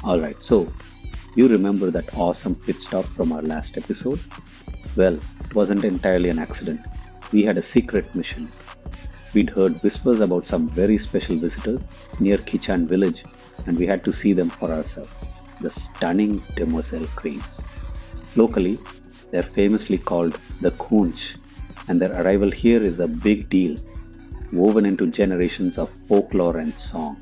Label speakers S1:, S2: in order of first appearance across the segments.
S1: Alright, so you remember that awesome pit stop from our last episode? Well, it wasn't entirely an accident. We had a secret mission. We'd heard whispers about some very special visitors near Khichan village, and we had to see them for ourselves. The stunning Demoiselle Cranes. Locally, they're famously called the Khunch, and their arrival here is a big deal, woven into generations of folklore and song.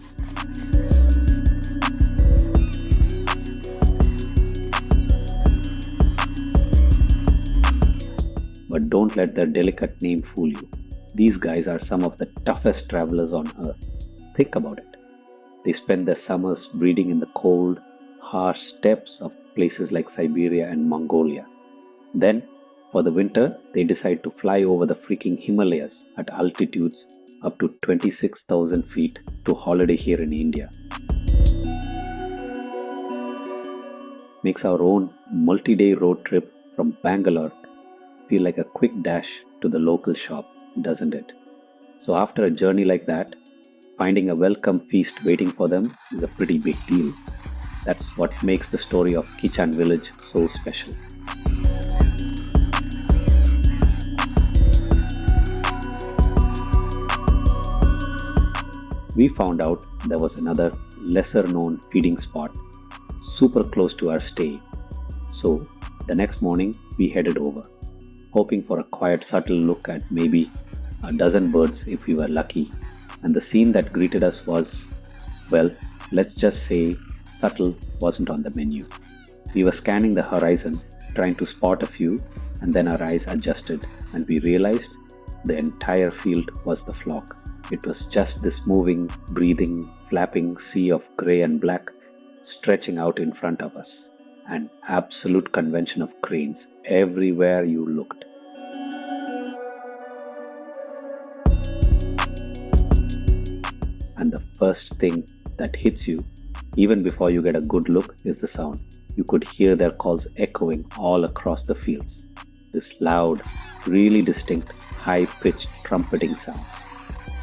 S1: But don't let their delicate name fool you. These guys are some of the toughest travelers on earth. Think about it. They spend their summers breeding in the cold, harsh steppes of places like Siberia and Mongolia. Then, for the winter, they decide to fly over the freaking Himalayas at altitudes up to 26,000 feet to holiday here in India. Makes our own multi-day road trip from Bangalore feel like a quick dash to the local shop, doesn't it? So after a journey like that, finding a welcome feast waiting for them is a pretty big deal. That's what makes the story of Khichan village so special. We found out there was another lesser known feeding spot super close to our stay. So the next morning we headed over, hoping for a quiet, subtle look at maybe a dozen birds if we were lucky. And the scene that greeted us was, well, let's just say subtle wasn't on the menu. We were scanning the horizon, trying to spot a few, and then our eyes adjusted and we realized the entire field was the flock. It was just this moving, breathing, flapping sea of grey and black stretching out in front of us. An absolute convention of cranes everywhere you looked. And the first thing that hits you, even before you get a good look, is the sound. You could hear their calls echoing all across the fields. This loud, really distinct, high-pitched trumpeting sound.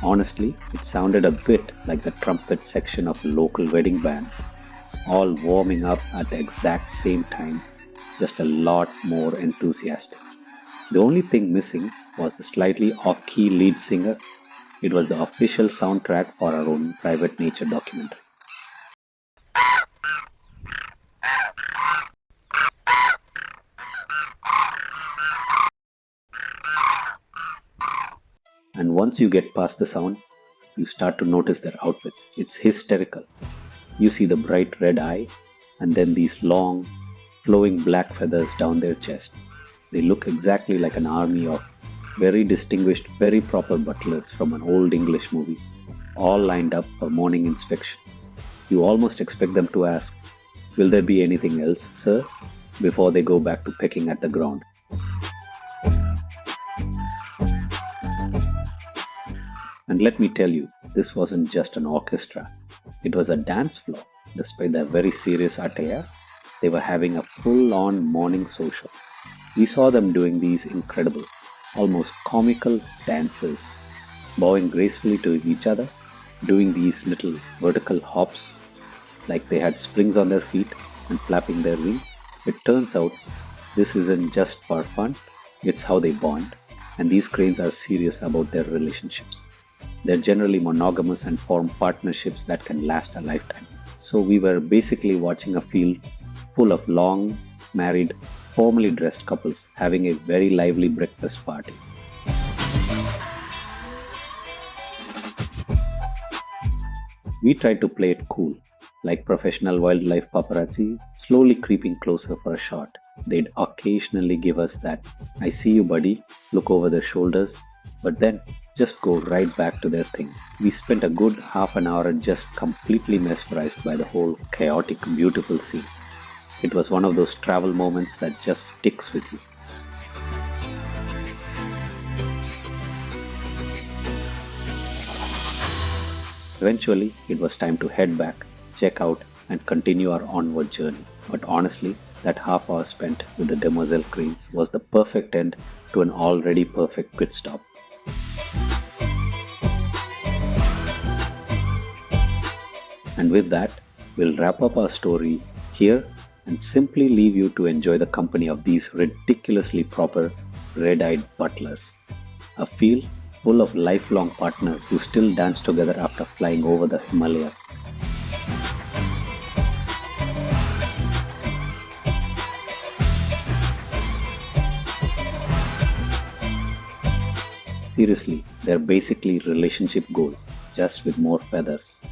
S1: Honestly, it sounded a bit like the trumpet section of a local wedding band, all warming up at the exact same time, just a lot more enthusiastic. The only thing missing was the slightly off-key lead singer. It was the official soundtrack for our own private nature documentary. And once you get past the sound, you start to notice their outfits. It's hysterical. You see the bright red eye, and then these long, flowing black feathers down their chest. They look exactly like an army of very distinguished, very proper butlers from an old English movie, all lined up for morning inspection. You almost expect them to ask, "Will there be anything else, sir?" before they go back to pecking at the ground. And let me tell you, this wasn't just an orchestra. It was a dance floor. Despite their very serious attire, they were having a full-on morning social. We saw them doing these incredible, almost comical dances, bowing gracefully to each other, doing these little vertical hops like they had springs on their feet and flapping their wings. It turns out this isn't just for fun, it's how they bond, and these cranes are serious about their relationships. They're generally monogamous and form partnerships that can last a lifetime. So we were basically watching a field full of long, married, formally dressed couples having a very lively breakfast party. We tried to play it cool, like professional wildlife paparazzi, slowly creeping closer for a shot. They'd occasionally give us that, "I see you, buddy," look over their shoulders, but then just go right back to their thing. We spent a good half an hour just completely mesmerized by the whole chaotic, beautiful scene. It was one of those travel moments that just sticks with you. Eventually, it was time to head back, check out, and continue our onward journey. But honestly, that half hour spent with the Demoiselle Cranes was the perfect end to an already perfect pit stop. And with that, We'll wrap up our story here and simply leave you to enjoy the company of these ridiculously proper red eyed butlers. A field full of lifelong partners who still dance together after flying over the Himalayas. Seriously, they're basically relationship goals, just with more feathers.